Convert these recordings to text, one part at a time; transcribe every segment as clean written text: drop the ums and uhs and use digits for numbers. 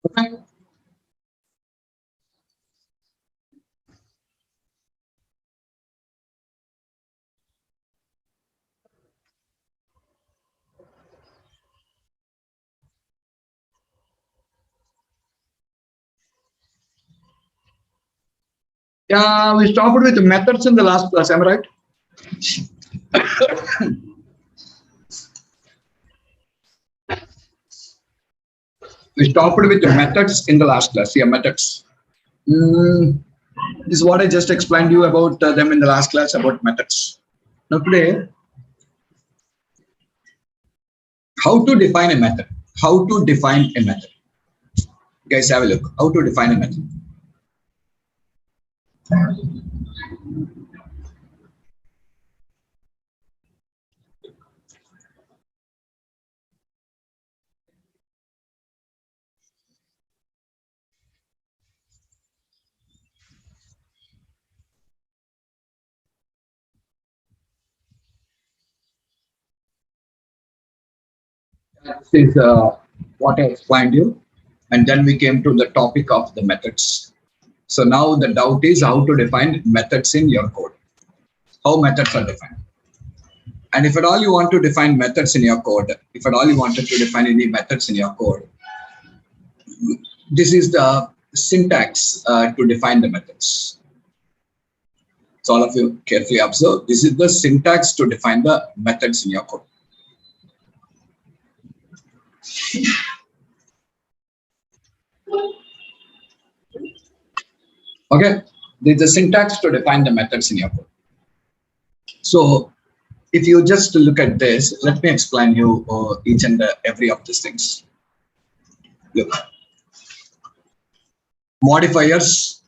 Okay. Yeah, we stopped with methods in the last class, am I right? We stopped with the methods in the last class. Yeah, methods. Mm, this is what I just explained you about them in the last class about methods. Now today, how to define a method? How to define a method? Guys, have a look. How to define a method? This is what I explained you, and then we came to the topic of the methods. So now the doubt is how to define methods in your code. How methods are defined. And if at all you want to define methods in your code, if at all you wanted to define any methods in your code, this is the syntax to define the methods. So all of you carefully observe. This is the syntax to define the methods in your code. Okay, this is the syntax to define the methods in your code. So if you just look at this, let me explain you each and every of these things. Look, modifiers,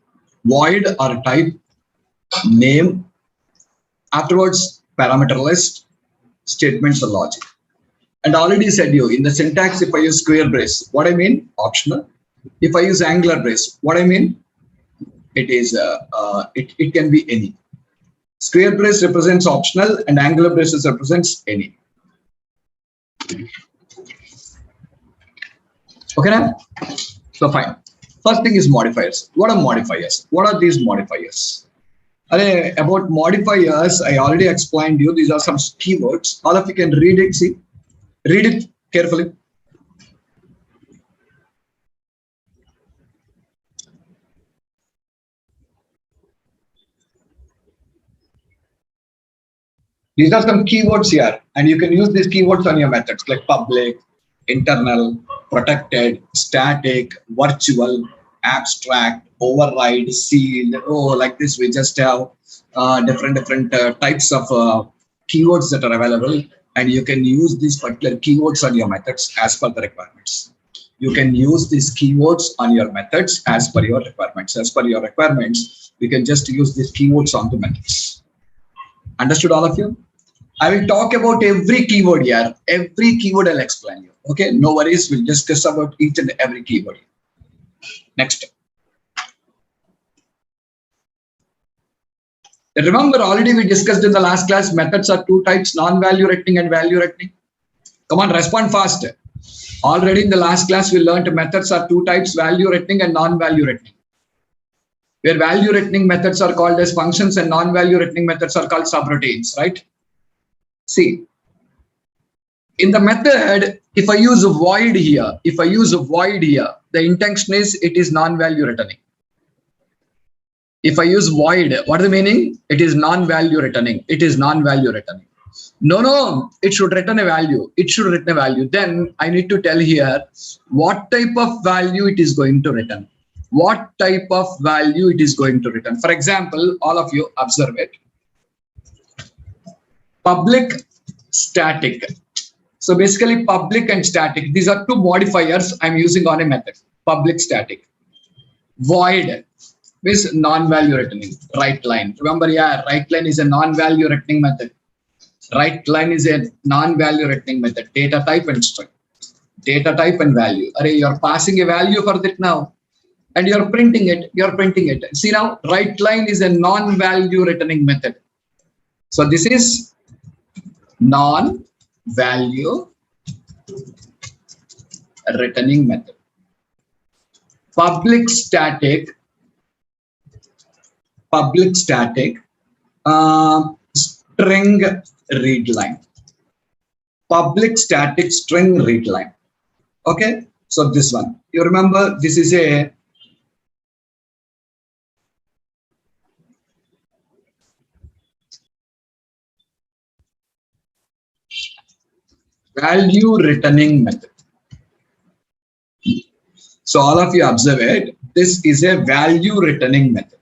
void or type, name, afterwards parameter list, statements or logic. And already said you in the syntax, if I use square brace, what I mean? Optional. If I use angular brace, what I mean? It is it can be any. Square brace represents optional and angular braces represents any. Okay now? So fine. First thing is modifiers. What are modifiers? What are these modifiers? About modifiers, I already explained you. These are some keywords. All of you can read it. See, read it carefully. These are some keywords here, and you can use these keywords on your methods like public, internal, protected, static, virtual, abstract, override, sealed. Oh, like this, we just have different types of keywords that are available, and you can use these particular keywords on your methods as per the requirements. You can use these keywords on your methods as per your requirements. As per your requirements, we can just use these keywords on the methods. Understood, all of you? I will talk about every keyword here. Every keyword I'll explain you. Okay, no worries. We'll discuss about each and every keyword. Next. Remember, already we discussed in the last class, methods are two types, non-value returning and value returning. Come on, respond fast. Already in the last class, we learned methods are two types, value returning and non-value returning. Where value returning methods are called as functions and non-value returning methods are called subroutines, right? See, in the method, if I use a void here, the intention is it is non-value returning. If I use void, what is the meaning? It is non-value returning. It is non-value returning. No, it should return a value. It should return a value. Then I need to tell here what type of value it is going to return. What type of value it is going to return. For example, all of you observe it. Public, static. So basically public and static, these are two modifiers I'm using on a method. Public, static. Void is non-value returning. Right line. Remember, yeah, right line is a non-value returning method. Right line is a non-value returning method. Data type and string. Data type and value. You're passing a value for that now. And you're printing it. See now, right line is a non-value returning method. So this is non-value returning method. public static string read line. Public static string read line. Okay, so this one, you remember, this is a value returning method. So all of you observe it. This is a value returning method.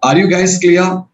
Are you guys clear?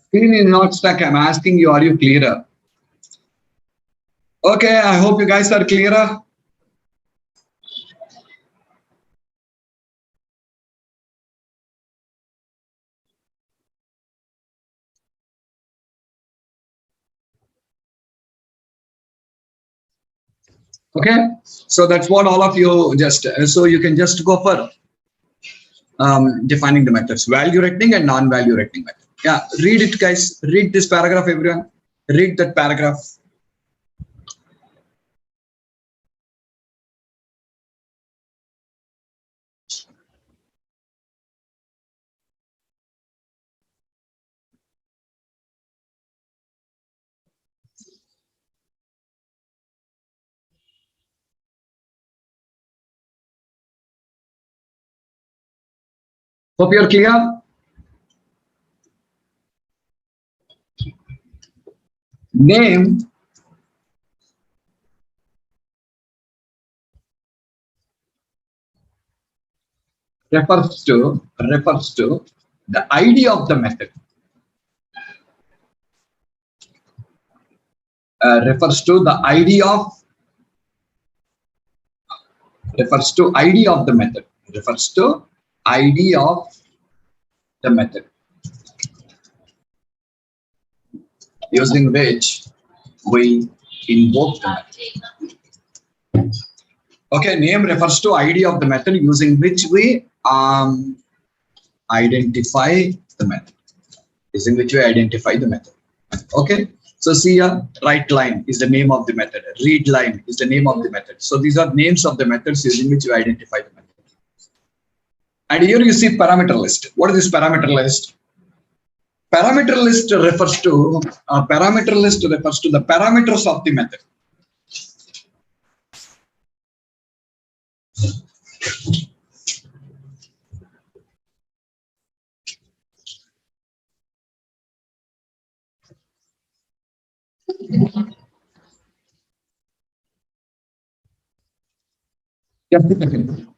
Screen is not stuck. I'm asking you, are you clearer? Okay, I hope you guys are clearer. Okay, so that's what all of you just, so you can just go for defining the methods, value returning and non-value returning method. Yeah, read it, guys. Read this paragraph, everyone. Read that paragraph. Hope you're clear. Name refers to the ID of the method. Refers to the ID of the method. Refers to ID of the method using which we invoke the method. Okay, name refers to ID of the method using which we identify the method. Using which we identify the method. Okay, so see here, write line is the name of the method. Read line is the name of the method. So these are names of the methods using which you identify the method. And here you see parameter list. What is this parameter list? Parameter list refers to the parameters of the method. Just a second.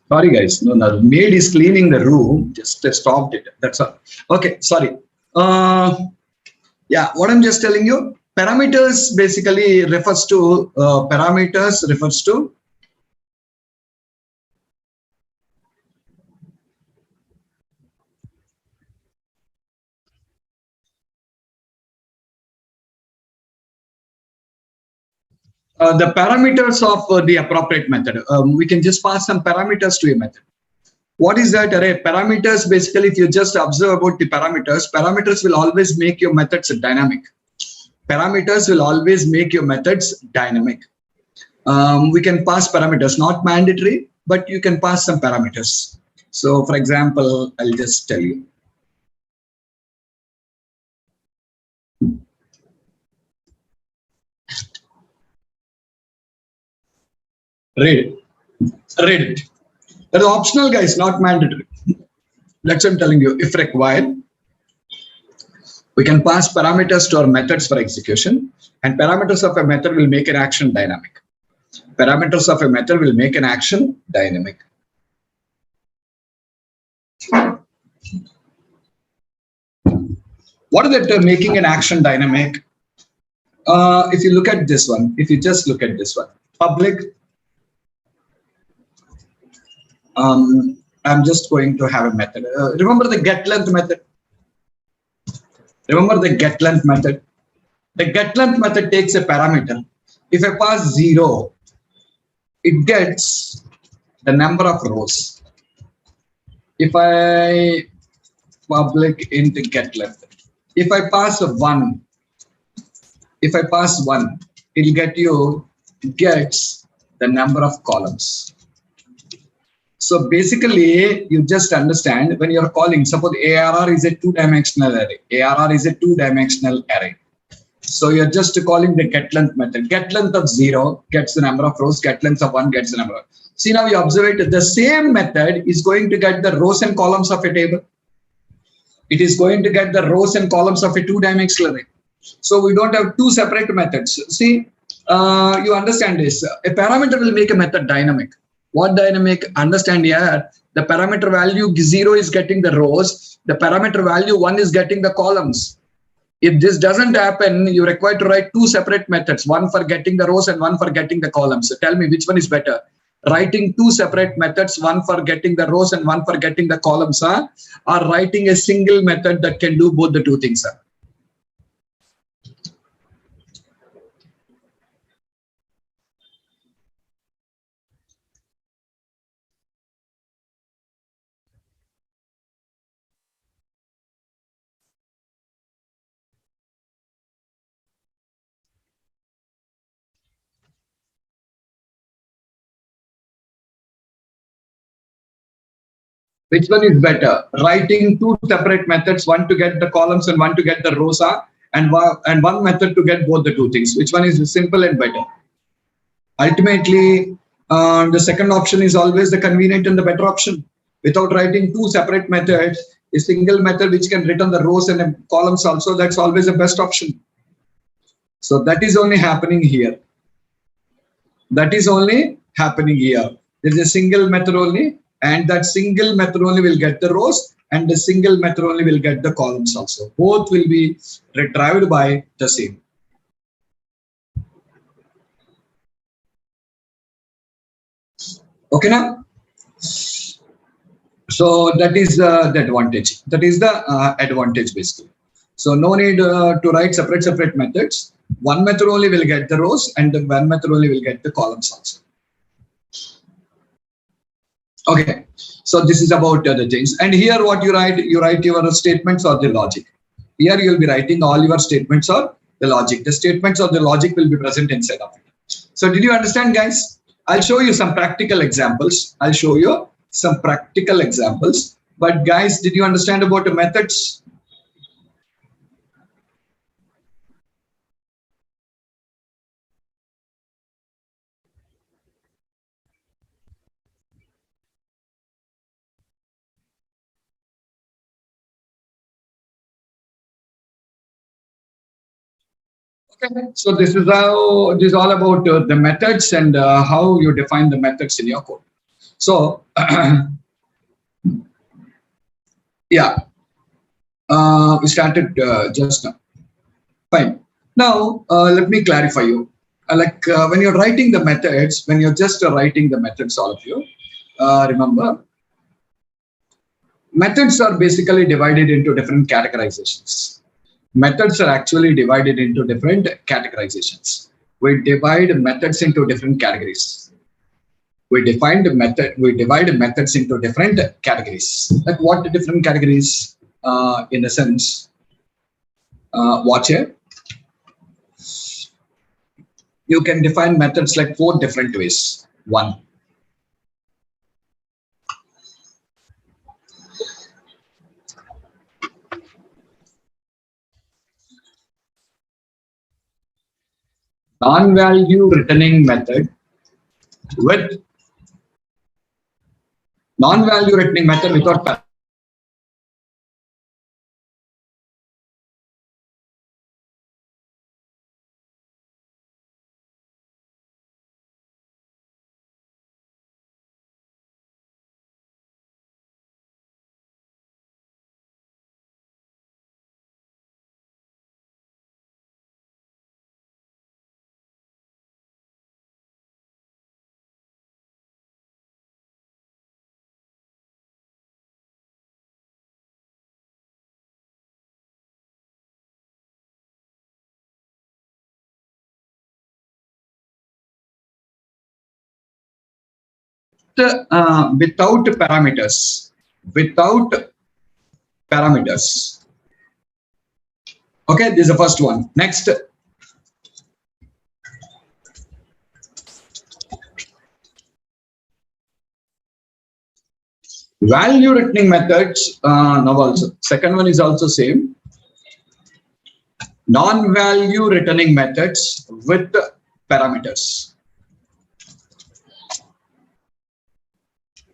Sorry, guys. No, no. Maid is cleaning the room. Just stopped it. That's all. Okay. Sorry. Yeah. What I'm just telling you. Parameters basically refers to the parameters of the appropriate method. We can just pass some parameters to a method. What is that array? Parameters basically, if you just observe about the parameters will always make your methods dynamic. Parameters will always make your methods dynamic. We can pass parameters, not mandatory, but you can pass some parameters. So for example, I'll just tell you. Read it. Read it. That is optional, guys, not mandatory. That's what I'm telling you. If required, we can pass parameters to our methods for execution, and parameters of a method will make an action dynamic. Parameters of a method will make an action dynamic. What is it making an action dynamic? If you look at this one, if you just look at this one, public, I'm just going to have a method. Remember the get length method? Remember the get length method? The get length method takes a parameter. If I pass 0, it gets the number of rows. If I public int get length, if I pass 1, it'll gets the number of columns. So basically, you just understand when you're calling, suppose ARR is a two-dimensional array. ARR is a two-dimensional array. So you're just calling the get length method. Get length of 0 gets the number of rows. Get length of 1 gets the number of. See, now you observe it. The same method is going to get the rows and columns of a table. It is going to get the rows and columns of a two-dimensional array. So we don't have two separate methods. See, you understand this. A parameter will make a method dynamic. What dynamic? Understand here. The parameter value 0 is getting the rows. The parameter value 1 is getting the columns. If this doesn't happen, you require to write two separate methods, one for getting the rows and one for getting the columns. So tell me which one is better. Writing two separate methods, one for getting the rows and one for getting the columns, or writing a single method that can do both the two things. Which one is better? Writing two separate methods, one to get the columns and one to get the rows, and one method to get both the two things. Which one is simple and better? Ultimately, the second option is always the convenient and the better option. Without writing two separate methods, a single method which can return the rows and the columns also, that's always the best option. So that is only happening here. That is only happening here. There is a single method only, and that single method only will get the rows, and the single method only will get the columns also. Both will be retrieved by the same. Okay now? So that is the advantage. That is the advantage basically. So no need to write separate methods. One method only will get the rows, and the one method only will get the columns also. Okay, so this is about the things. And here what you write your statements or the logic. Here you will be writing all your statements or the logic. The statements or the logic will be present inside of it. So did you understand, guys? I'll show you some practical examples. But guys, did you understand about the methods? Okay. So this is all about the methods and how you define the methods in your code. So yeah, we started just now. Fine. Now let me clarify you. When you're writing the methods, when you're just writing the methods, all of you, remember methods are basically divided into different categorizations. Methods are actually divided into different categorizations. We divide methods into different categories. We divide methods into different categories. Like what different categories? In a sense, watch here. You can define methods like 4 different ways. One, non-value returning method with non-value returning method without without parameters. Without parameters. Okay, this is the first one. Next, value returning methods. Now also, second one is also same. Non-value returning methods with parameters.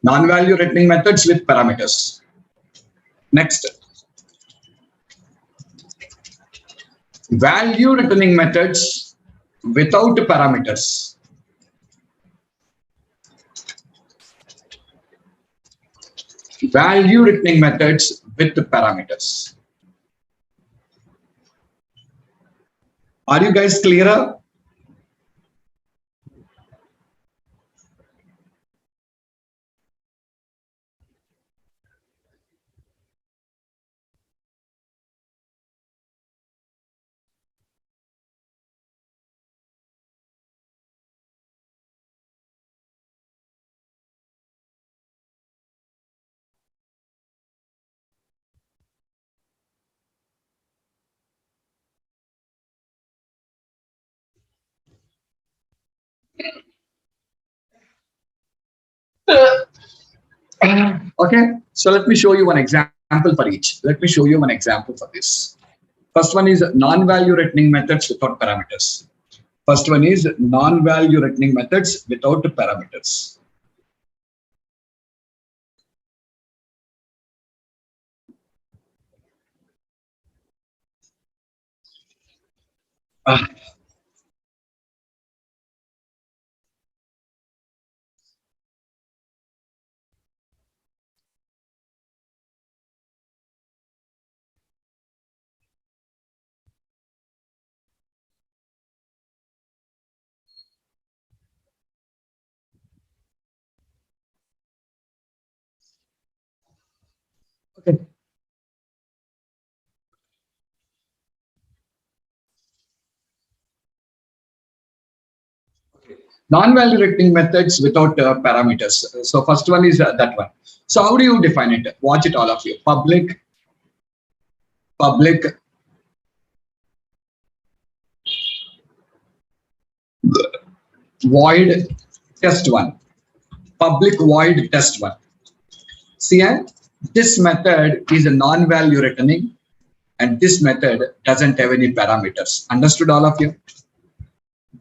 Non-value returning methods with parameters. Next, value returning methods without parameters. Value returning methods with parameters. Are you guys clearer? Okay, so let me show you one example for each. Let me show you one example for this. First one is non-value returning methods without parameters. First one is non-value returning methods without parameters. Okay. Non-value returning methods without parameters. So first one is that one. So how do you define it? Watch it, all of you. Public void test one. Public void test one. See, this method is a non-value returning, and this method doesn't have any parameters. Understood, all of you?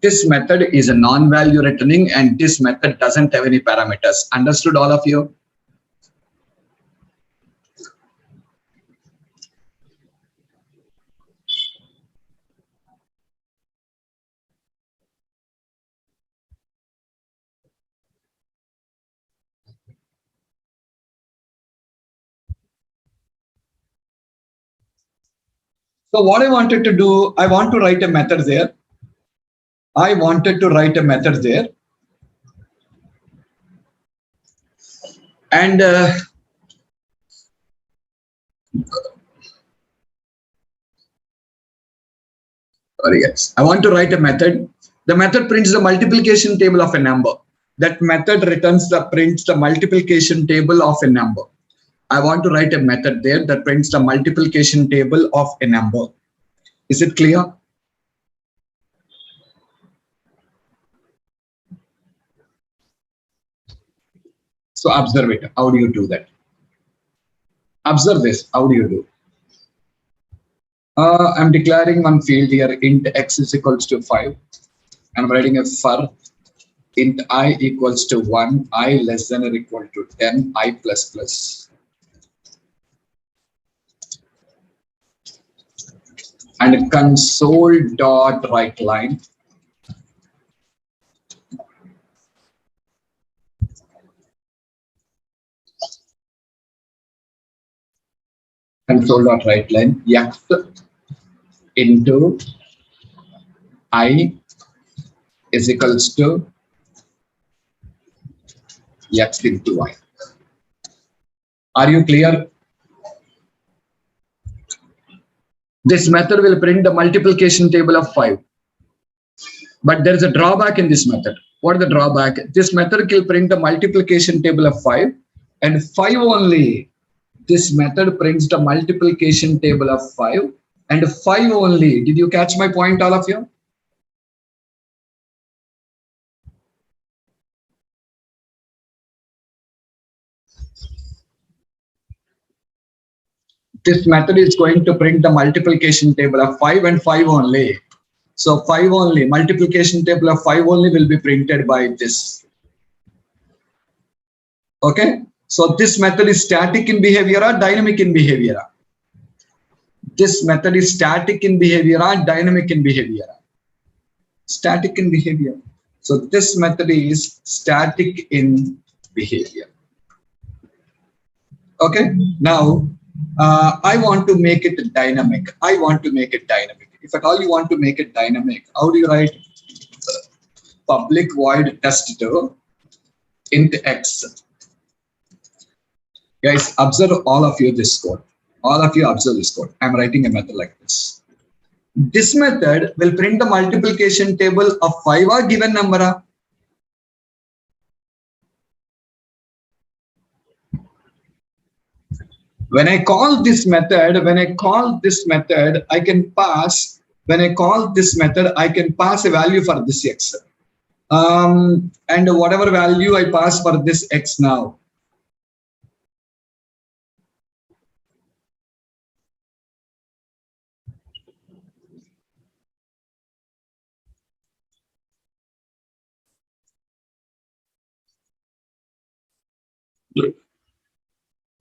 This method is a non-value returning, and this method doesn't have any parameters. Understood, all of you? So what I wanted to do, I want to write a method there. I wanted to write a method there. And sorry, yes, I want to write a method. The method prints the multiplication table of a number. That method prints the multiplication table of a number. I want to write a method there that prints the multiplication table of a number. Is it clear? So observe it. How do you do that? Observe this. How do you do? I'm declaring one field here, int x is equals to 5. I'm writing a for int I equals to 1, I less than or equal to 10, I plus plus. And console dot write line. Console dot write line x into I is equals to x into y. Are you clear? This method will print the multiplication table of 5. But there is a drawback in this method. What is the drawback? This method will print the multiplication table of 5 and 5 only. This method prints the multiplication table of 5 and 5 only. Did you catch my point, all of you? This method is going to print the multiplication table of 5 and 5 only. So 5 only, multiplication table of 5 only will be printed by this. Okay, so this method is static in behavior or dynamic in behavior? This method is static in behavior or dynamic in behavior? Static in behavior. So this method is static in behavior. Okay, now I want to make it dynamic. I want to make it dynamic. If at all you want to make it dynamic, how do you write? Public void test2 int x. Guys, observe all of you this code. All of you observe this code. I'm writing a method like this. This method will print the multiplication table of 5 or given number. When I call this method, I can pass. When I call this method, I can pass a value for this x. And whatever value I pass for this x now.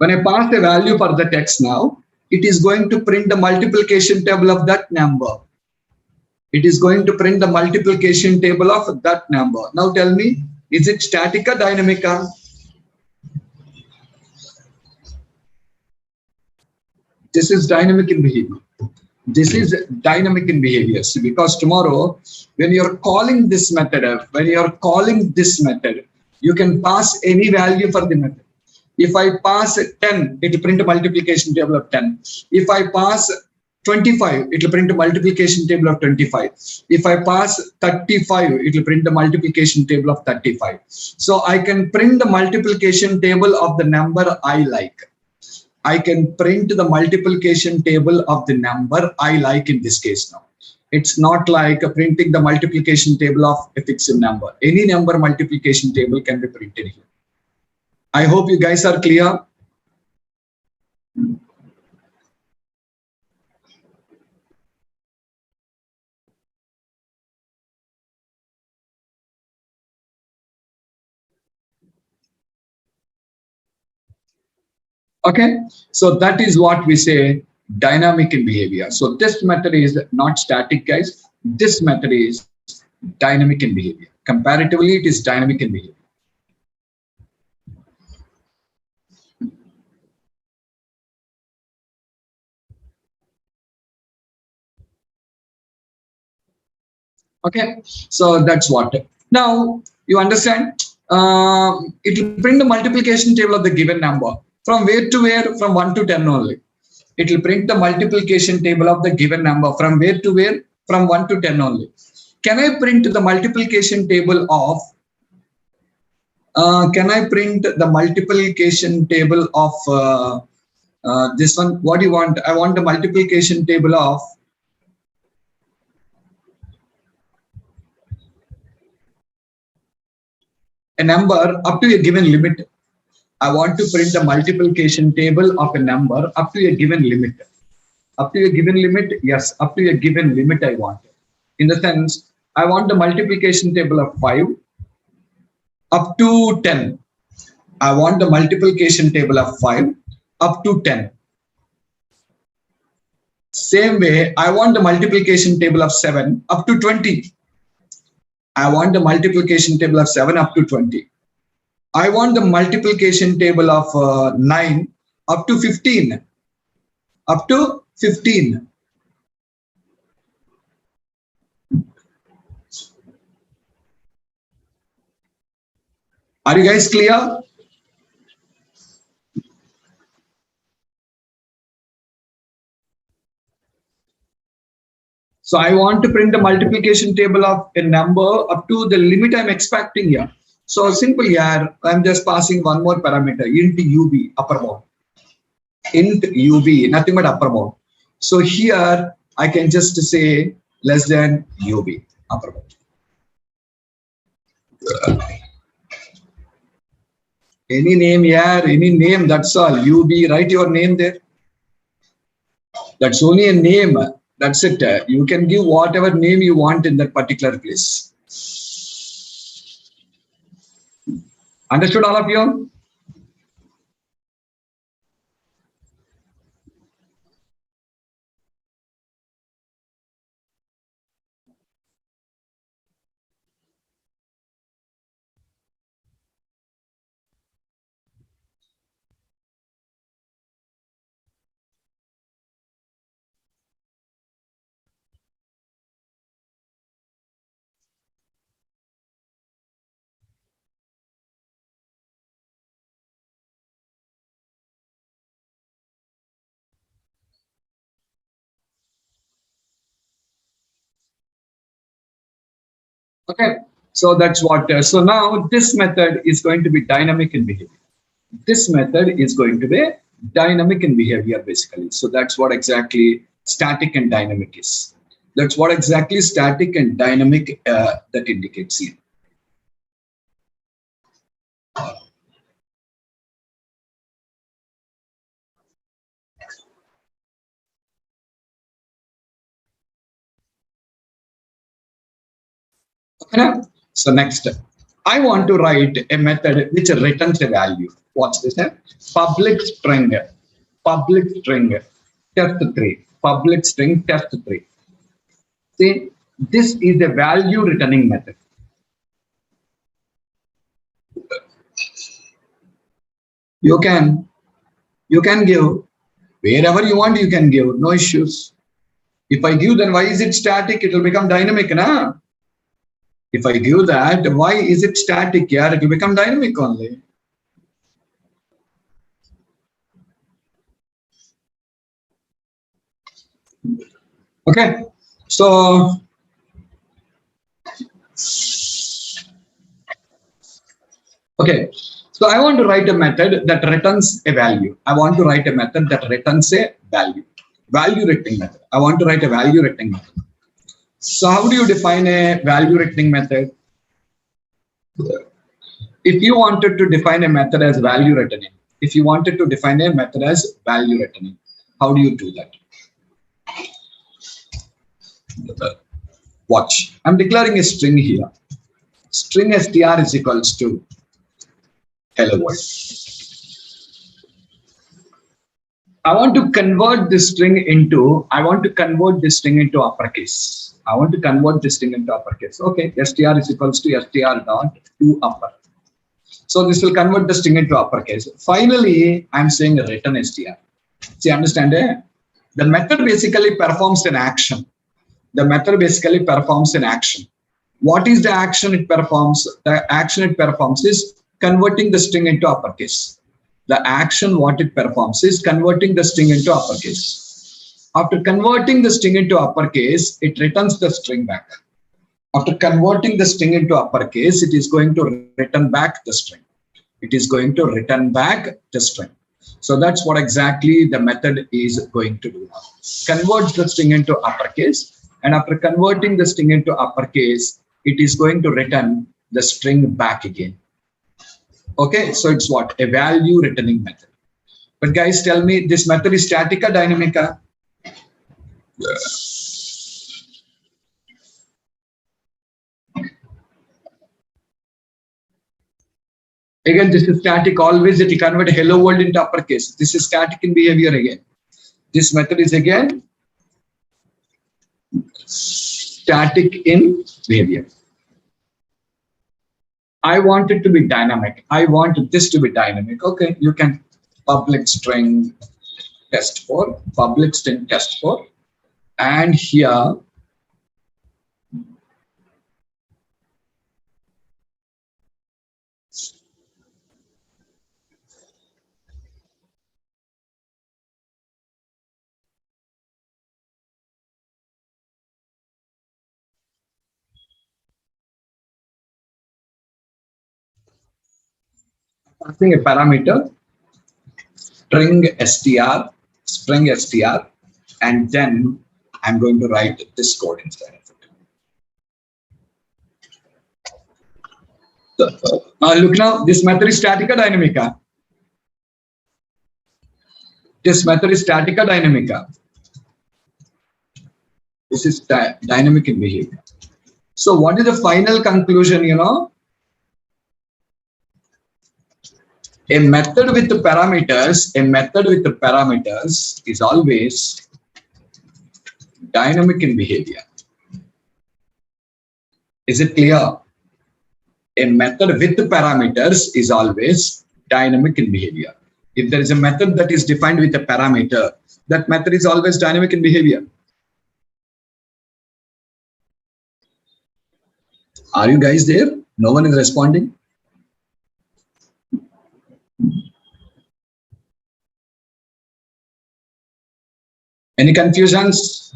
When I pass the value for the text now, it is going to print the multiplication table of that number. It is going to print the multiplication table of that number. Now tell me, is it static or dynamic? This is dynamic in behavior. This is dynamic in behavior. So because tomorrow, when you're calling this method, you can pass any value for the method. If I pass 10, it will print a multiplication table of 10. If I pass 25, it will print a multiplication table of 25. If I pass 35, it will print the multiplication table of 35. So I can print the multiplication table of the number I like. I can print the multiplication table of the number I like in this case now. It's not like printing the multiplication table of a fixed number. Any number multiplication table can be printed here. I hope you guys are clear. Okay, so that is what we say dynamic in behavior. So this method is not static, guys. This method is dynamic in behavior. Comparatively, it is dynamic in behavior. Okay, so that's what. Now you understand. It will print the multiplication table of the given number from where to where, from 1 to 10 only. It will print the multiplication table of the given number from where to where, from 1 to 10 only. Can I print the multiplication table of can I print the multiplication table of this one? What do you want? I want the multiplication table of a number up to a given limit. I want to print the multiplication table of a number up to a given limit. Up to a given limit, yes, up to a given limit I want. In the sense, I want the multiplication table of 5 up to 10. I want the multiplication table of 5 up to 10. Same way, I want the multiplication table of 7 up to 20. I want the multiplication table of 7 up to 20. I want the multiplication table of 9 up to 15. Up to 15. Are you guys clear? So I want to print the multiplication table of a number up to the limit I'm expecting here. So simple here, I'm just passing one more parameter, int ub, upper bound. Int ub, nothing but upper bound. So here I can just say less than ub, upper bound. Any name here, any name, that's all. ub, write your name there. That's only a name. That's it. You can give whatever name you want in that particular place. Understood, all of you? Okay, so that's what. So now this method is going to be dynamic in behavior. This method is going to be dynamic in behavior basically. So that's what exactly static and dynamic is. That's what exactly static and dynamic that indicates here. Okay. So next, I want to write a method which returns a value. Watch this. Public string test3, public string test3. See, this is a value returning method. You can give wherever you want. You can give, no issues. If I give, then why is it static? It will become dynamic, na? If I give that, why is it static? Yeah, it will become dynamic only. Okay, so okay, so I want to write a method that returns a value. I want to write a method that returns a value. Value returning method. I want to write a value returning method. So how do you define a value returning method? If you wanted to define a method as value returning, if you wanted to define a method as value returning, how do you do that? Watch. I'm declaring a string here. String str is equals to hello world. I want to convert this string into uppercase. I want to convert this string into uppercase. Okay, str is equals to str dot to upper. So this will convert the string into uppercase. Finally, I'm saying return str. See, understand? The method basically performs an action. The method basically performs an action. What is the action it performs? The action it performs is converting the string into uppercase. The action what it performs is converting the string into uppercase. After converting the string into uppercase, it returns the string back. After converting the string into uppercase, it is going to return back the string. It is going to return back the string. So that's what exactly the method is going to do now. Converts the string into uppercase, and after converting the string into uppercase, it is going to return the string back again. Okay, so it's what? A value returning method. But guys, tell me, this method is static or dynamic? Again, this is static. Always it will convert hello world into uppercase. This is static in behavior again. This method is again static in behavior. I want it to be dynamic. I want this to be dynamic. Okay, you can public string test4, public string test4, and here passing a parameter string str, and then I'm going to write this code inside of it. So, look now, this method is static or dynamic? This method is static or dynamic? This is dynamic in behavior. So what is the final conclusion, you know? A method with the parameters is always dynamic in behavior. Is it clear? A method with the parameters is always dynamic in behavior. If there is a method that is defined with a parameter, that method is always dynamic in behavior. Are you guys there? No one is responding. Any confusions?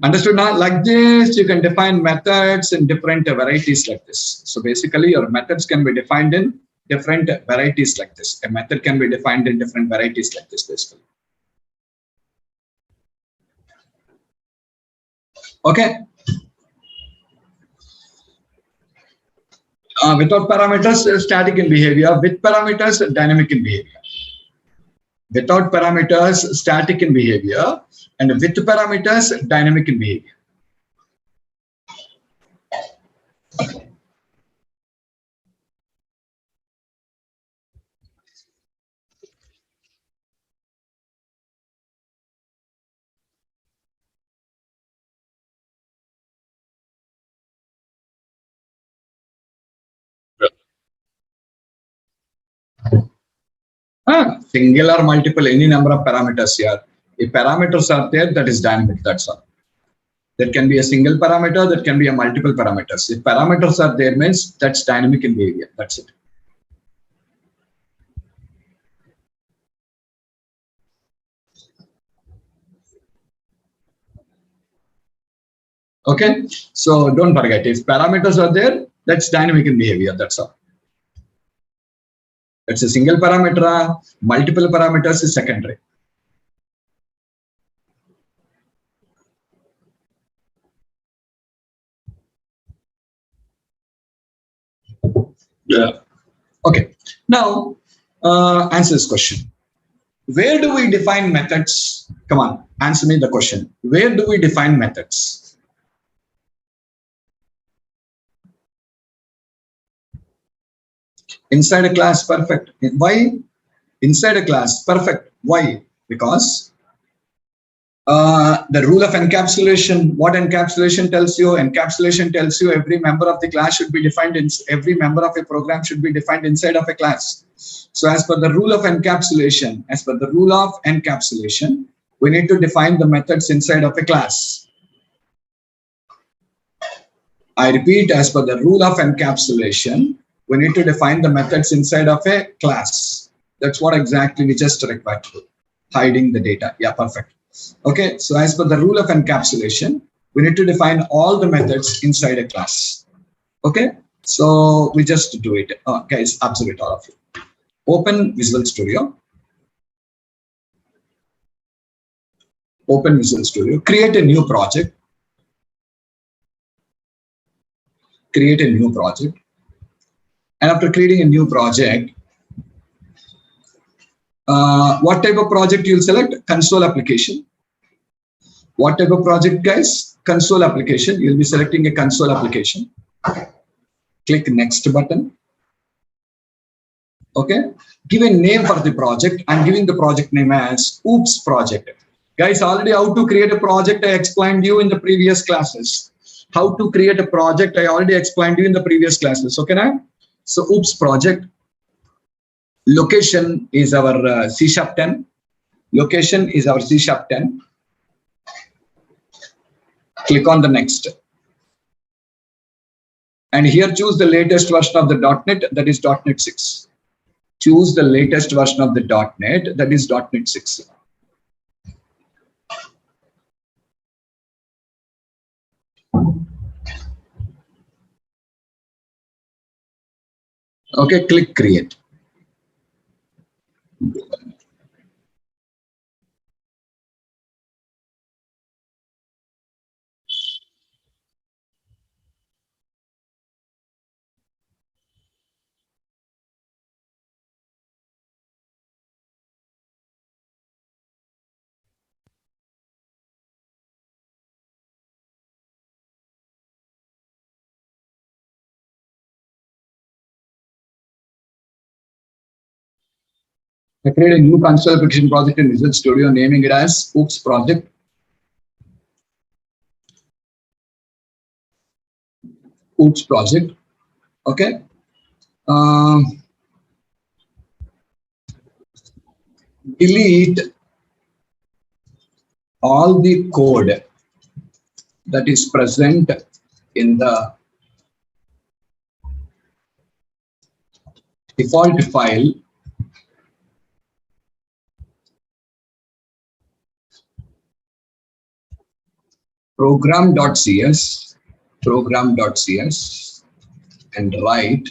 Understood now? Like this, you can define methods in different varieties like this. So basically, your methods can be defined in different varieties like this. A method can be defined in different varieties like this, basically. Okay. Without parameters, static in behavior. With parameters, dynamic in behavior. Without parameters, static in behavior. And with parameters, dynamic in behavior. Single or multiple, any number of parameters here. If parameters are there, that is dynamic, that's all. There can be a single parameter, that can be a multiple parameters. If parameters are there, means that's dynamic in behavior, that's it. Okay, so don't forget, if parameters are there, that's dynamic in behavior, that's all. It's a single parameter, multiple parameters is secondary. Yeah. Okay. Now, answer this question. Where do we define methods? Come on, answer me the question. Where do we define methods? Inside a class, perfect. Why? Inside a class, perfect. Why? Because The rule of encapsulation, what encapsulation tells you? Encapsulation tells you every member of the class should be defined in, every member of a program should be defined inside of a class. So as per the rule of encapsulation, we need to define the methods inside of a class. I repeat, as per the rule of encapsulation, we need to define the methods inside of a class. That's what exactly we just required to do. Hiding the data. Yeah, perfect. Okay, so as per the rule of encapsulation, we need to define all the methods inside a class. Okay, so we just do it. Guys, observe it, all of you. Open Visual Studio. Open Visual Studio. Create a new project. Create a new project. And after creating a new project, what type of project you'll select? Console application. What type of project, guys? Console application. You'll be selecting a console application. Click next button. Okay. Give a name for the project. I'm giving the project name as Oops Project. Guys, already how to create a project I explained you in the previous classes. How to create a project I already explained you in the previous classes. Okay, now? So Oops Project. Location is our C# 10. Location is our C# 10. Click on the next. And here choose the latest version of the .NET, that is .NET 6. Choose the latest version of the .NET, that is .NET 6. Okay, click create. I create a new console application project in Visual Studio, naming it as Oops Project. Oops Project. Okay. Delete all the code that is present in the default file program.cs and write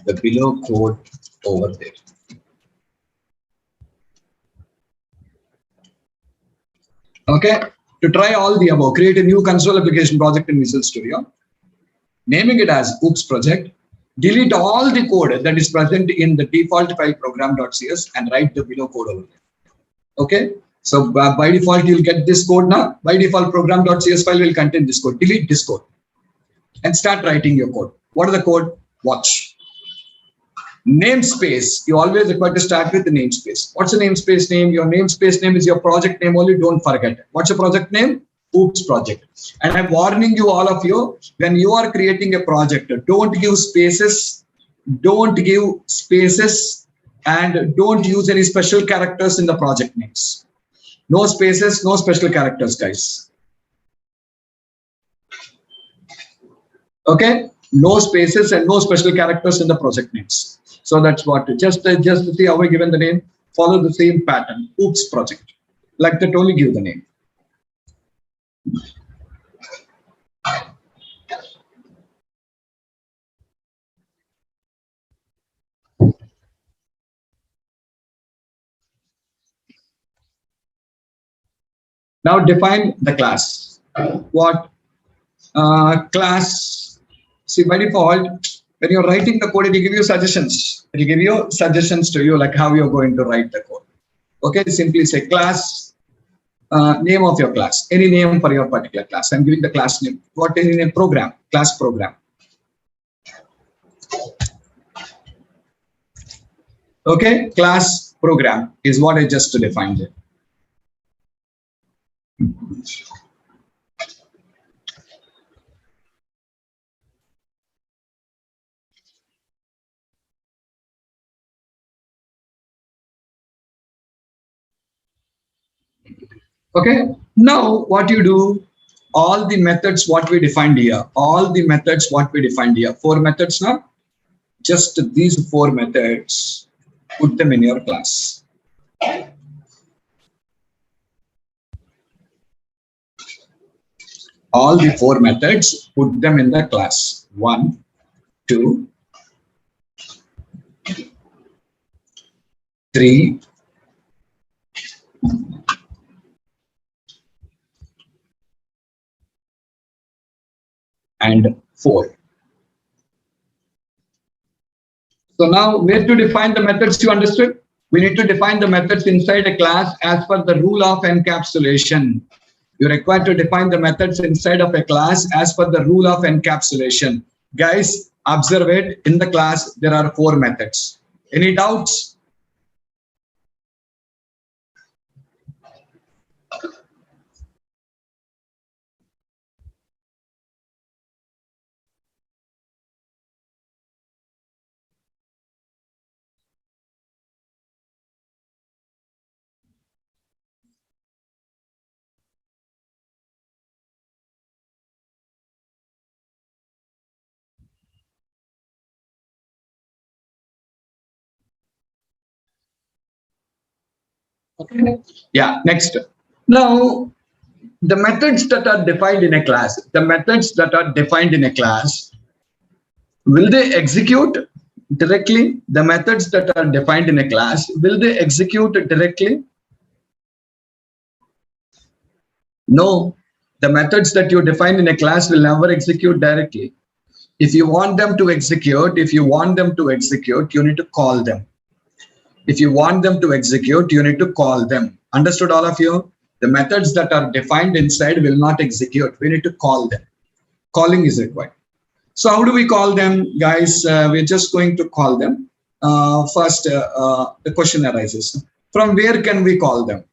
the below code over there. Okay, to try all the above, create a new console application project in Visual Studio, naming it as Oops Project. Delete all the code that is present in the default file program.cs and write the below code over there. Okay, so by default you'll get this code now. By default program.cs file will contain this code. Delete this code and start writing your code. What is the code? Watch. Namespace, you always require to start with the namespace. What's the namespace name? Your namespace name is your project name only, don't forget. What's your project name? Oops Project. And I'm warning you, all of you, when you are creating a project, don't give spaces, and don't use any special characters in the project names. No spaces, no special characters, guys. Okay, no spaces and no special characters in the project names. So that's what, just to see how we given the name, follow the same pattern, Oops Project. Like that, only give the name. Now define the class. What class? See, by default, when you're writing the code, it will give you suggestions. It will give you suggestions to you, like how you're going to write the code. Okay, simply say class, name of your class, any name for your particular class. I'm giving the class name. What is in a program? Class program. Okay, class program is what I just defined it. Okay, now what you do, all the methods what we defined here, all the methods what we defined here, 4 methods now, just these 4 methods, put them in your class. All the 4 methods, put them in the class. 1, 2, 3, and 4. So now where to define the methods, you understood? We need to define the methods inside a class as per the rule of encapsulation. You're required to define the methods inside of a class as per the rule of encapsulation. Guys, observe it. In the class, there are 4 methods. Any doubts? Okay. Yeah, next. Now, the methods that are defined in a class, will they execute directly? The methods that are defined in a class, will they execute directly? No. The methods that you define in a class will never execute directly. If you want them to execute, you need to call them. If you want them to execute, you need to call them. Understood, all of you? The methods that are defined inside will not execute. We need to call them. Calling is required. So how do we call them, guys? We're just going to call them. First, the question arises. From where can we call them?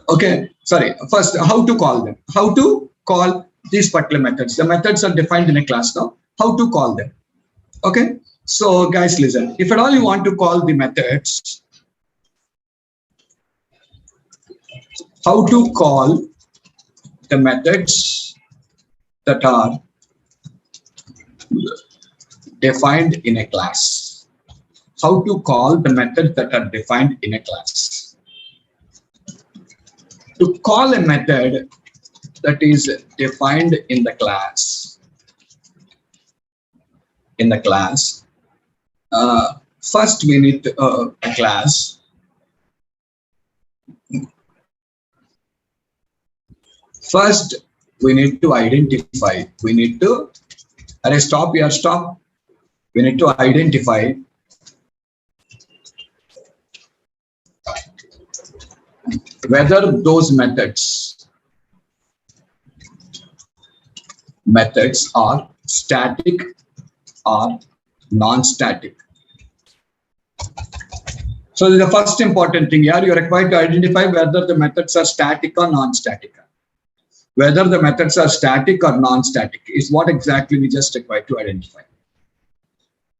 Okay, sorry. First, how to call them? How to call these particular methods? The methods are defined in a class now. How to call them? Okay, so guys, listen. If at all you want to call the methods, how to call the methods that are defined in a class. How to call the methods that are defined in a class. To call a method that is defined in the class, first we need a class. First, we need to identify. We need to stop here. Stop. We need to identify whether those methods are static or non-static. So the first important thing here, you are required to identify whether the methods are static or non-static. Whether the methods are static or non-static is what exactly we just required to identify.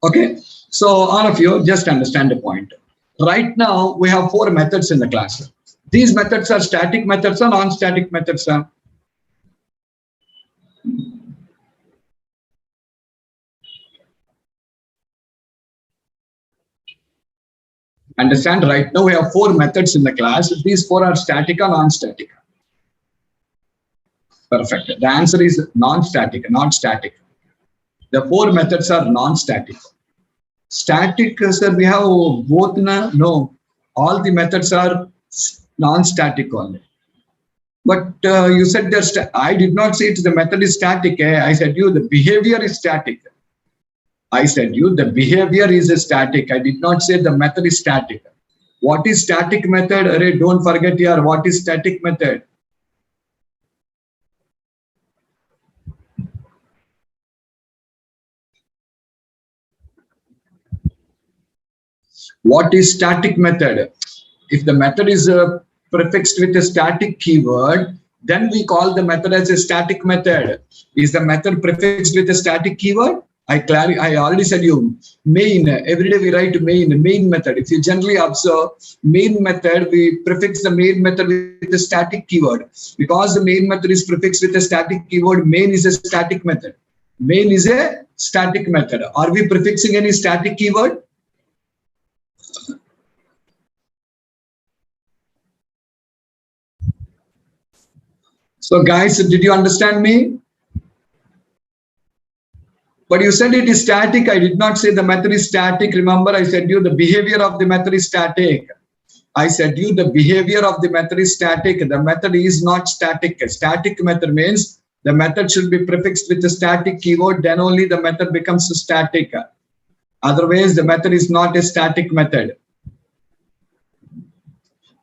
Okay, so all of you just understand the point. Right now we have 4 methods in the class. These methods are static methods or non-static methods. Understand, right now we have 4 methods in the class. These 4 are static or non-static. Perfect. The answer is non-static, not static. The 4 methods are non-static. Static, sir, we have both. No, all the methods are non-static only. But you said I did not say the method is static. I said you the behavior is static. I said you the behavior is static. I did not say the method is static. What is static method? Array, don't forget here. What is static method? What is static method? If the method is prefixed with a static keyword, then we call the method as a static method. Is the method prefixed with a static keyword? I already said you main. Every day we write main method. If you generally observe main method, we prefix the main method with a static keyword. Because the main method is prefixed with a static keyword, main is a static method. Main is a static method. Are we prefixing any static keyword? So guys, did you understand me? But you said it is static. I did not say the method is static. Remember, I said you the behavior of the method is static. I said you the behavior of the method is static. The method is not static. A static method means the method should be prefixed with a static keyword. Then only the method becomes static. Otherwise, the method is not a static method.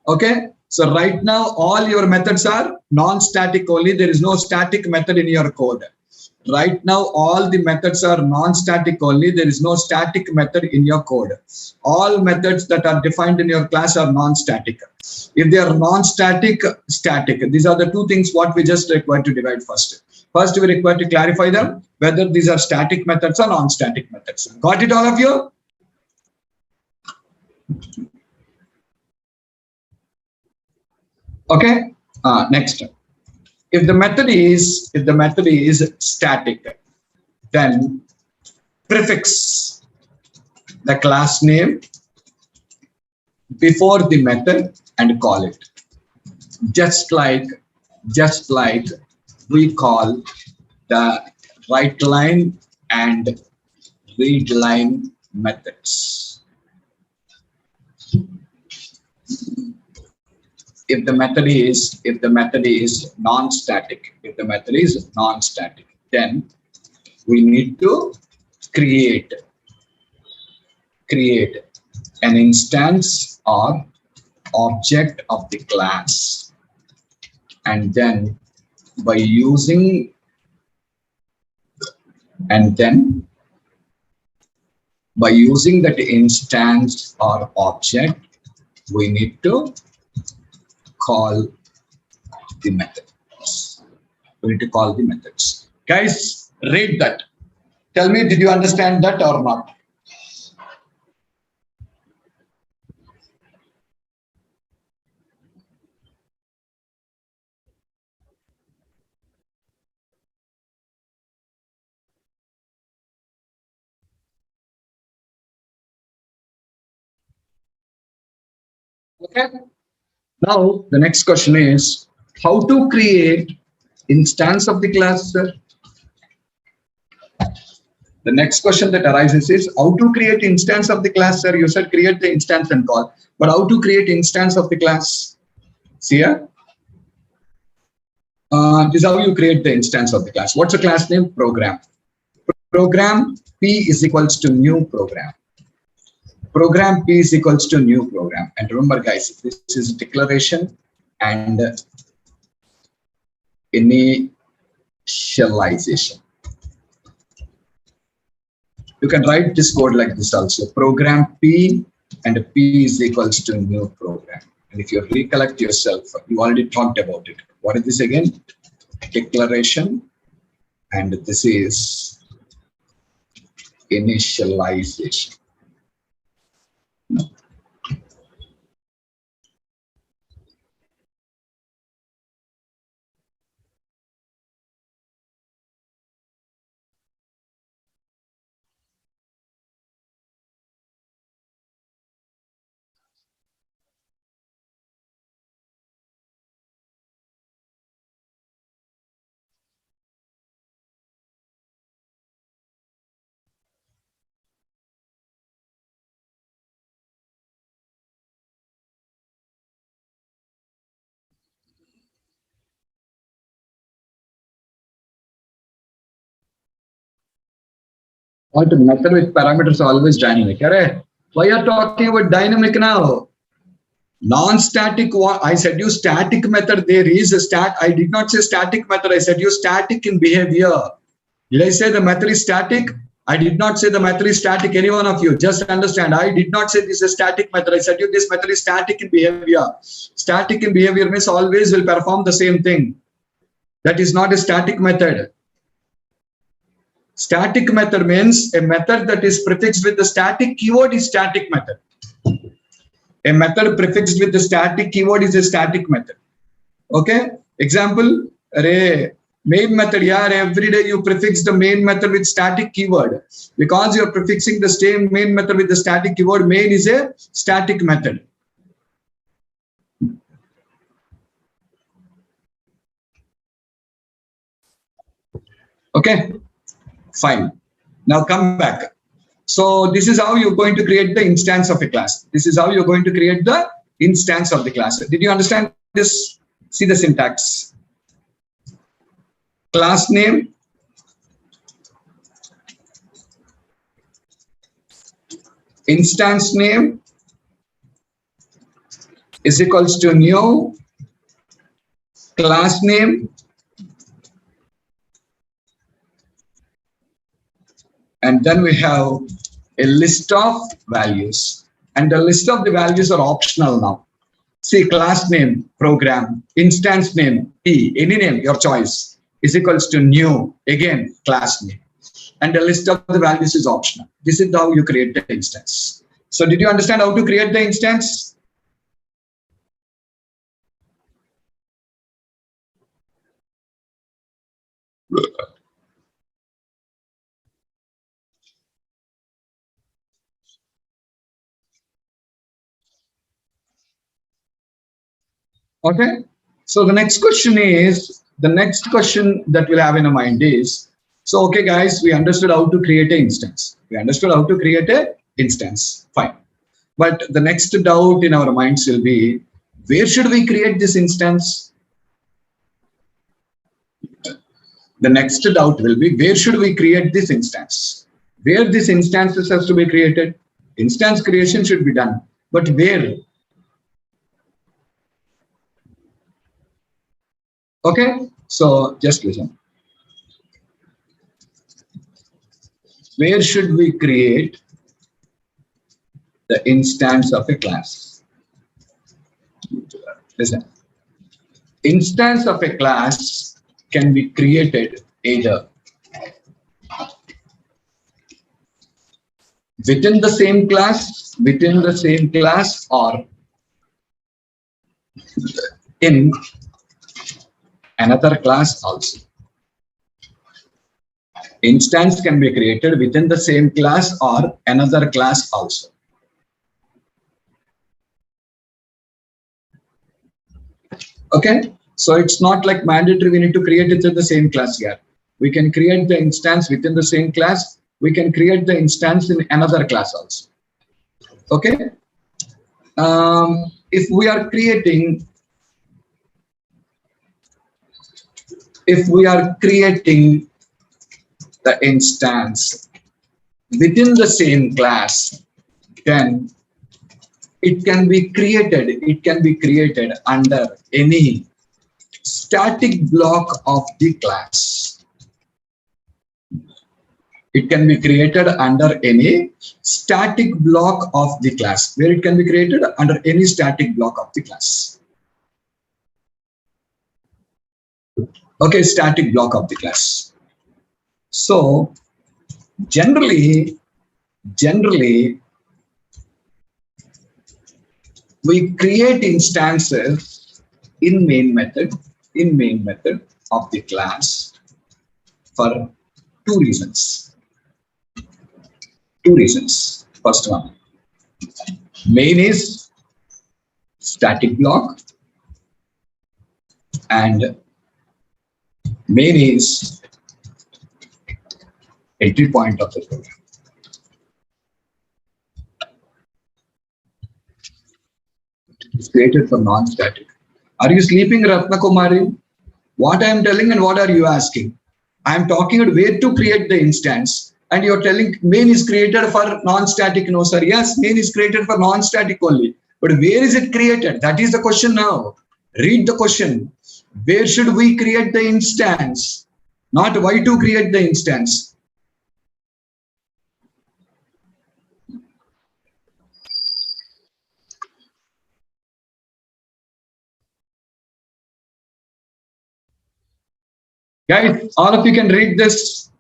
Okay. So right now, all your methods are non-static only. There is no static method in your code. Right now, all the methods are non-static only. There is no static method in your code. All methods that are defined in your class are non-static. If they are non-static, static. These are the two things what we just require to divide first. First, we require to clarify them, whether these are static methods or non-static methods. Got it, all of you? Okay. Next. If the method is static, then prefix the class name before the method and call it. Just like we call the write line and read line methods. If the method is non-static, then we need to create an instance or object of the class, and then by using that instance or object, we need to call the methods. We need to call the methods. Guys, read that. Tell me, did you understand that or not? Okay. Now, the next question is how to create instance of the class, sir? The next question that arises is how to create instance of the class, sir? You said create the instance and call, but how to create instance of the class? See here? This is how you create the instance of the class. What's the class name? Program. Program P is equals to new program. Program P is equals to new program. And remember, guys, this is declaration and initialization. You can write this code like this also. Program P and P is equals to new program. And if you recollect yourself, you already talked about it. What is this again? Declaration, and this is initialization. What method with parameters are always dynamic. Why are you talking about dynamic now? Non-static, I said you static method. There is a I did not say static method. I said you static in behavior. Did I say the method is static? I did not say the method is static, any one of you. Just understand, I did not say this is a static method. I said you this method is static in behavior. Static in behavior means always will perform the same thing. That is not a static method. Static method means a method that is prefixed with the static keyword is static method. A method prefixed with the static keyword is a static method. Okay? Example, main method, yeah, every day you prefix the main method with static keyword. Because you are prefixing the same main method with the static keyword, main is a static method. Okay, fine. Now come back. So this is how you're going to create the instance of a class. This is how you're going to create the instance of the class. Did you understand this? See the syntax. Class name, instance name is equals to new class name and then we have a list of values, and the list of the values are optional now. See, class name, program, instance name, P, any name, your choice, is equals to new, again, class name. And the list of the values is optional. This is how you create the instance. So did you understand how to create the instance? Okay. So the next question that we'll have in our mind is, so okay guys, we understood how to create an instance. Fine. But the next doubt in our minds will be, where should we create this instance? The next doubt will be, where should we create this instance? Where this instance has to be created? Instance creation should be done, but where? Okay, so just listen. Where should we create the instance of a class? Listen. Instance of a class can be created either within the same class, or in another class also. Instance can be created within the same class or another class also. Okay, so it's not like mandatory we need to create it in the same class here. We can create the instance within the same class. We can create the instance in another class also. Okay, if we are creating the instance within the same class, then it can be created under any static block of the class. It can be created under any static block of the class. Where it can be created under any static block of the class. Okay, static block of the class. So generally we create instances in main method of the class for two reasons. First one, main is static block and main is entry point of the program. It's created for non-static. Are you sleeping, Ratna Kumari? What I am telling and what are you asking? I am talking about where to create the instance, and you're telling main is created for non-static. No, sir. Yes, main is created for non-static only. But where is it created? That is the question now. Read the question. Where should we create the instance? Not why to create the instance. Guys, all of you can read this.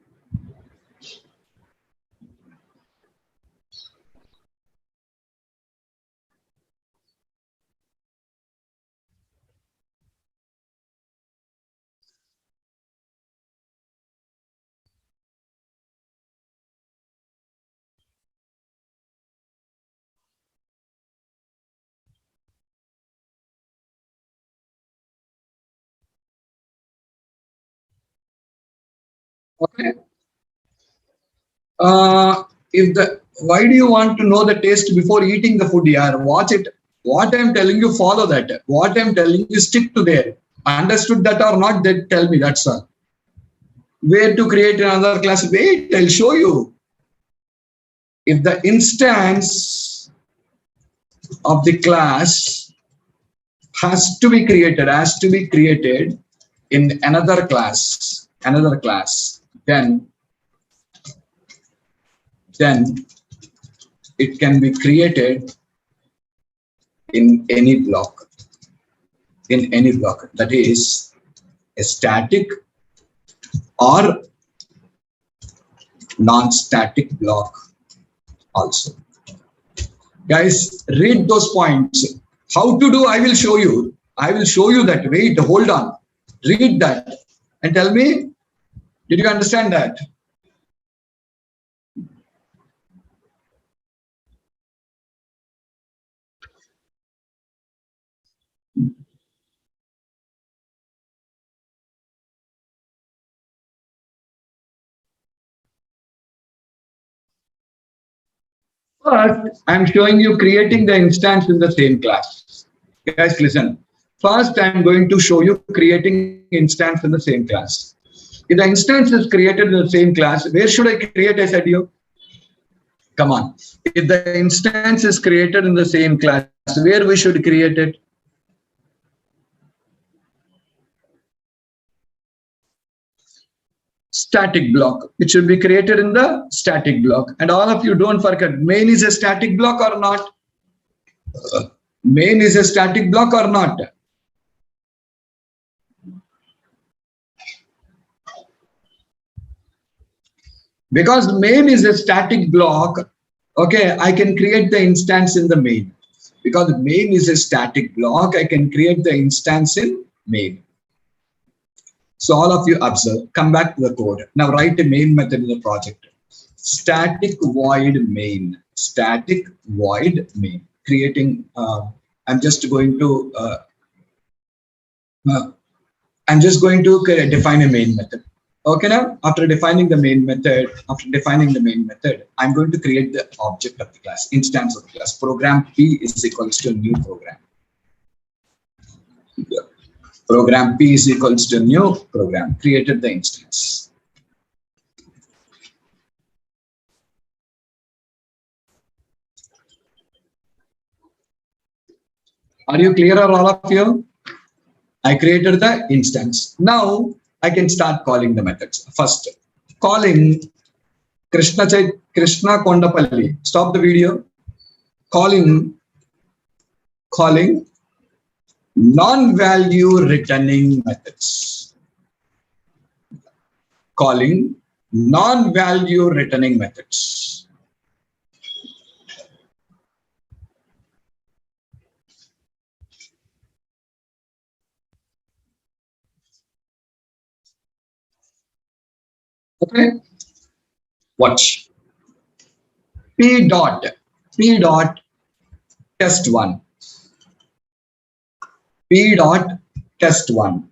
Okay. If the why do you want to know the taste before eating the food? Yeah, watch it. What I'm telling you, follow that. What I'm telling you, stick to there. Understood that or not? Then tell me. That's all. Where to create another class? Wait, I'll show you. If the instance of the class has to be created in another class, then it can be created in any block, that is a static or non-static block also. Guys, read those points. How to do, I will show you. That. Wait, hold on. Read that and tell me, did you understand that? First, I'm showing you creating the instance in the same class. Guys, listen. First, I'm going to show you creating instance in the same class. If the instance is created in the same class, where should I create? I said to you. Come on. If the instance is created in the same class, where we should create it? Static block. It should be created in the static block. And all of you don't forget, main is a static block or not? Main is a static block or not? Because main is a static block, okay, I can create the instance in the main. Because main is a static block, I can create the instance in main. So all of you observe, come back to the code. Now write a main method in the project. Static void main. Creating, I'm just going to define a main method. Okay, now after defining the main method, I'm going to create the object of the class, instance of the class. Program P is equals to new program. Program P is equals to new program. Created the instance. Are you clear, all of you? I created the instance. Now I can start calling the methods. First, calling Krishna Kondapalli. Stop the video. Calling non-value returning methods. Calling non-value returning methods. Okay. Watch. P dot test one. P dot test one.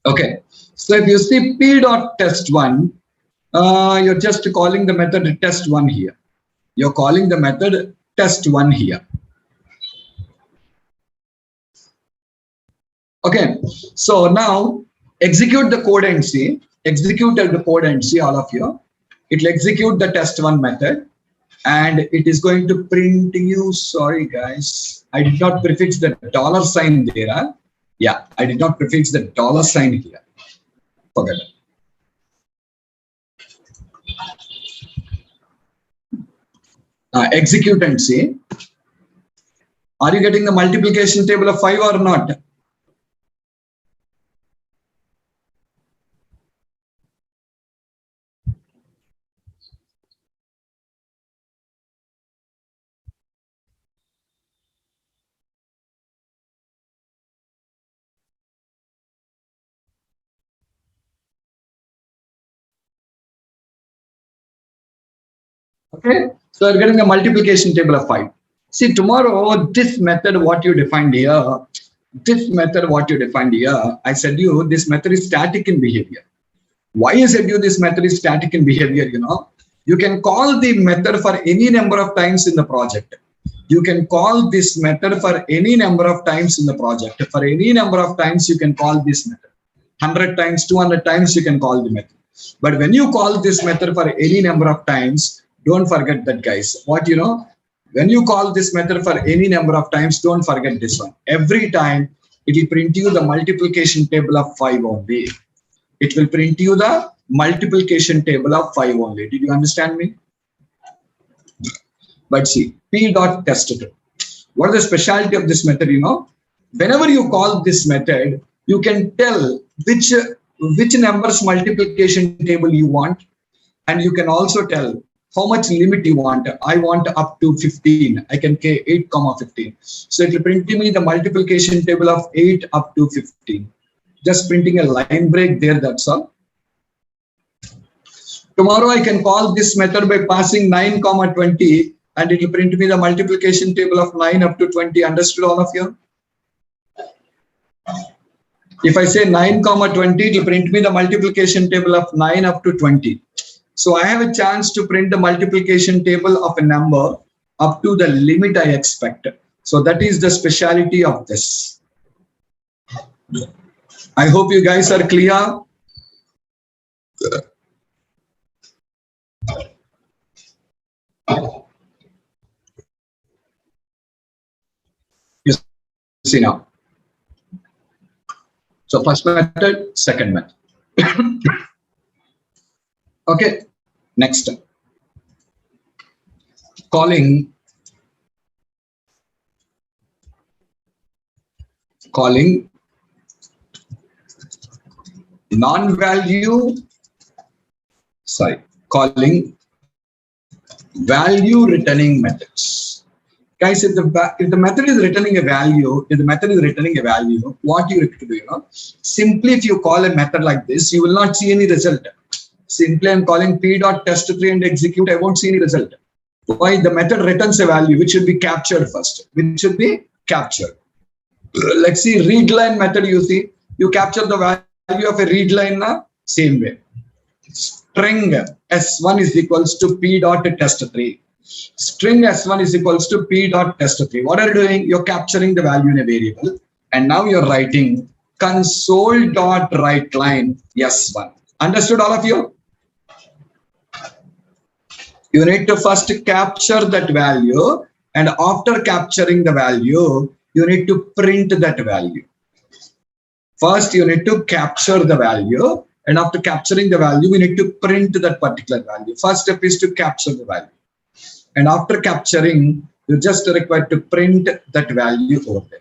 Okay. So if you see P dot test one, you're just calling the method test one here. You're calling the method test one here. Okay, so now execute the code and see. Execute the code and see, all of you. It will execute the test one method and it is going to print you. Sorry guys, I did not prefix the $sign there. Huh? Yeah, I did not prefix the $sign here. Forget it. Execute and see. Are you getting the multiplication table of 5 or not? Okay, so you're getting the multiplication table of 5. See, tomorrow, this method, what you defined here, I said you, this method is static in behavior. Why I said you this method is static in behavior, you can call the method for any number of times in the project. You can call this method for any number of times in the project. For any number of times, you can call this method. 100 times, 200 times, you can call the method. But when you call this method for any number of times, don't forget that, guys. When you call this method for any number of times, don't forget this one. Every time, it will print you the multiplication table of 5 only. It will print you the multiplication table of 5 only. Did you understand me? But see, p.test2. What is the specialty of this method? Whenever you call this method, you can tell which numbers multiplication table you want, and you can also tell how much limit you want. I want up to 15. I can say 8, 15. So it will print me the multiplication table of 8 up to 15. Just printing a line break there, that's all. Tomorrow I can call this method by passing 9, 20, and it will print me the multiplication table of 9 up to 20. Understood, all of you? If I say 9, 20, it will print me the multiplication table of 9 up to 20. So I have a chance to print the multiplication table of a number up to the limit I expect. So that is the speciality of this. I hope you guys are clear. You see now. So first method, second method. Okay, next. Calling non-value, calling value returning methods. Guys, if the method is returning a value, what you have to do, simply if you call a method like this, you will not see any result. Simply I'm calling p.test3 and execute, I won't see any result. Why? The method returns a value which should be captured first. Let's see, read line method, you capture the value of a read line same way. String s1 is equals to p.test3. String s1 is equals to p.test3. What are you doing? You're capturing the value in a variable, and now you're writing console.writeLine s1. Understood, all of you? You need to first capture that value, and after capturing the value, you need to print that value. First, you need to capture the value, and after capturing the value, we need to print that particular value. First step is to capture the value. And after capturing, you just require to print that value over there.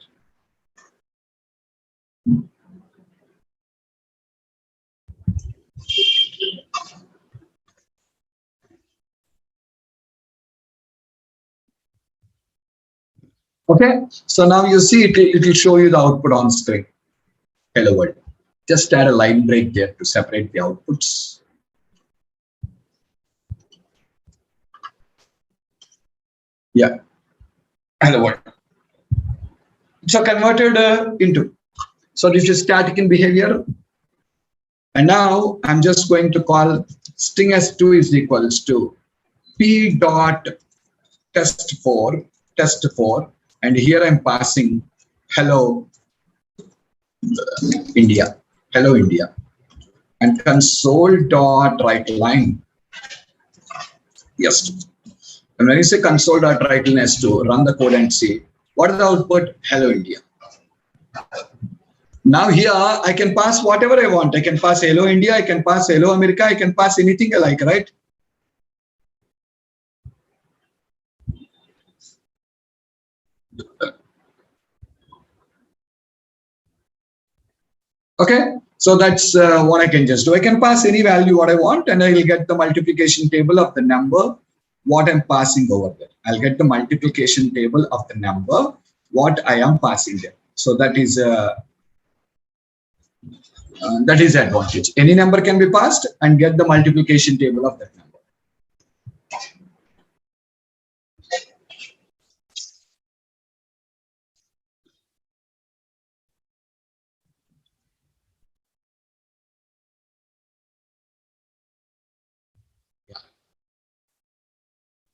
Okay, so now you see it will show you the output on screen. Hello world. Just add a line break there to separate the outputs. Yeah, hello world. So converted into. So this is static in behavior. And now I'm just going to call string s2 is equals to p.test4, and here I'm passing hello India, and console.writeLine. Yes. And when you say console.writeLine s2, run the code and see what is the output. Hello India. Now here I can pass whatever I want. I can pass hello India, I can pass hello America, I can pass anything I like, right? Okay, so that's what I can just do. I can pass any value what I want, and I will get the multiplication table of the number what I'm passing over there. I'll get the multiplication table of the number what I am passing there. So that is the advantage. Any number can be passed and get the multiplication table of that number.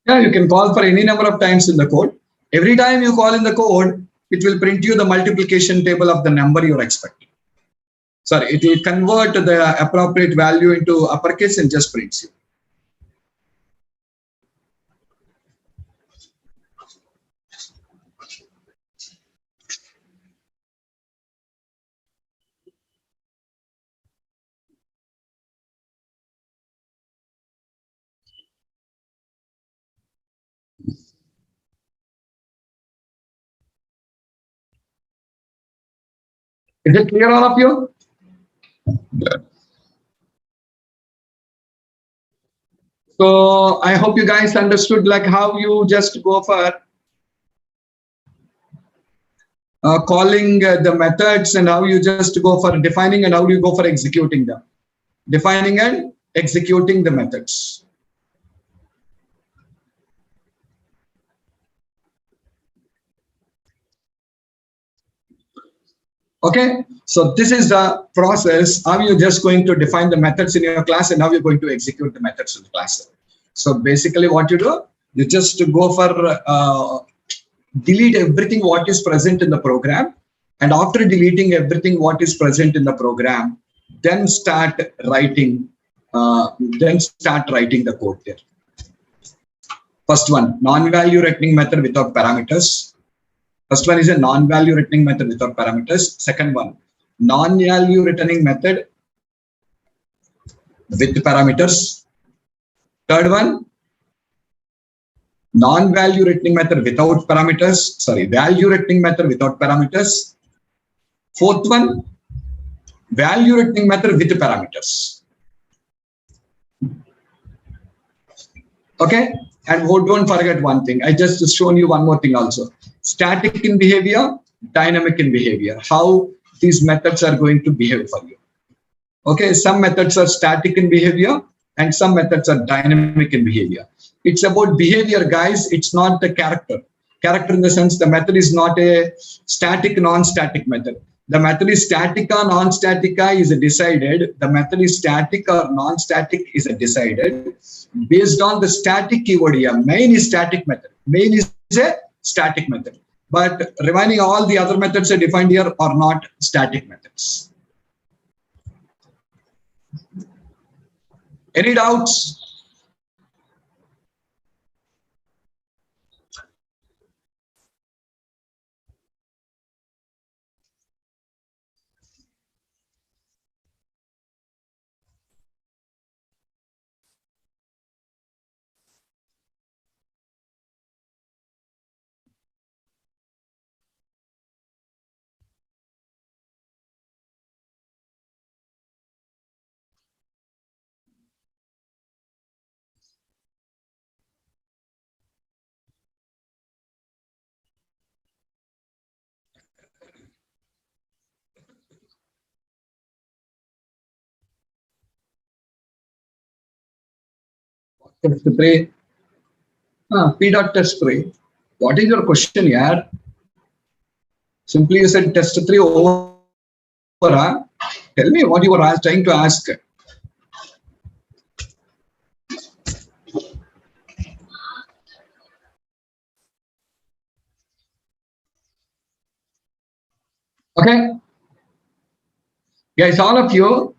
Yeah, you can call for any number of times in the code. Every time you call in the code, it will print you the multiplication table of the number you're expecting. Sorry, it will convert the appropriate value into uppercase and just prints you. Is it clear, all of you? So I hope you guys understood like how you just go for calling the methods and how you just go for defining and how you go for executing them. Defining and executing the methods. Okay, so this is the process. How you're just going to define the methods in your class and how you're going to execute the methods in the class. So basically what you do, you just go for delete everything what is present in the program. And after deleting everything what is present in the program, then start writing the code there. First one, non-value returning method without parameters. First one is a non-value returning method without parameters. Second one, non-value returning method with parameters. Third one, non-value returning method without parameters. Sorry, value returning method without parameters. Fourth one, value returning method with parameters. Okay, and don't forget one thing. I just shown you one more thing also. Static in behavior, dynamic in behavior. How these methods are going to behave for you. Okay, some methods are static in behavior and some methods are dynamic in behavior. It's about behavior, guys. It's not the character. Character in the sense the method is not a static, non-static method. The method is statica, non-statica is decided. The method is static or non-static is decided based on the static keyword here. Main is static method. Main is a static method. But remaining all the other methods are defined here are not static methods. Any doubts? Test 3. P dot test 3. What is your question here? Simply you said test 3 over. Tell me what you were trying to ask. Okay. Guys, all of you,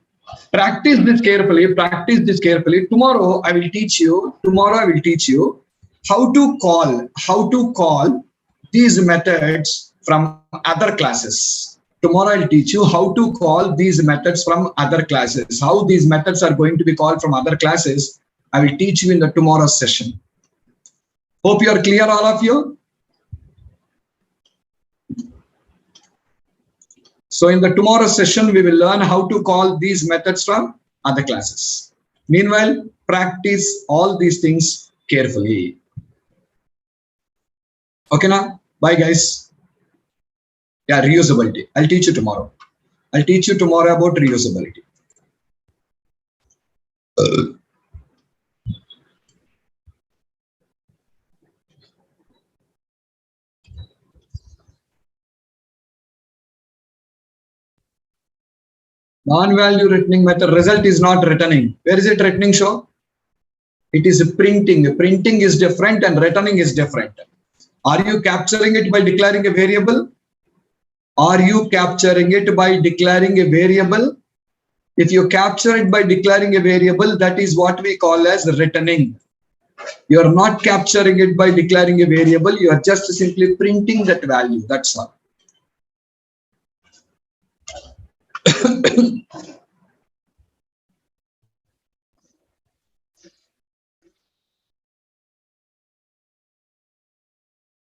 practice this carefully. Practice this carefully. Tomorrow I will teach you how to call these methods from other classes. Tomorrow I'll teach you how to call these methods from other classes. How these methods are going to be called from other classes, I will teach you in the tomorrow's session. Hope you are clear, all of you. So in the tomorrow session, we will learn how to call these methods from other classes. Meanwhile, practice all these things carefully. Okay, now, bye guys. Yeah, reusability. I'll teach you tomorrow. I'll teach you tomorrow about reusability. Non-value returning method result is not returning. Where is it returning show? It is printing. Printing is different and returning is different. Are you capturing it by declaring a variable? Are you capturing it by declaring a variable? If you capture it by declaring a variable, that is what we call as returning. You are not capturing it by declaring a variable. You are just simply printing that value. That's all.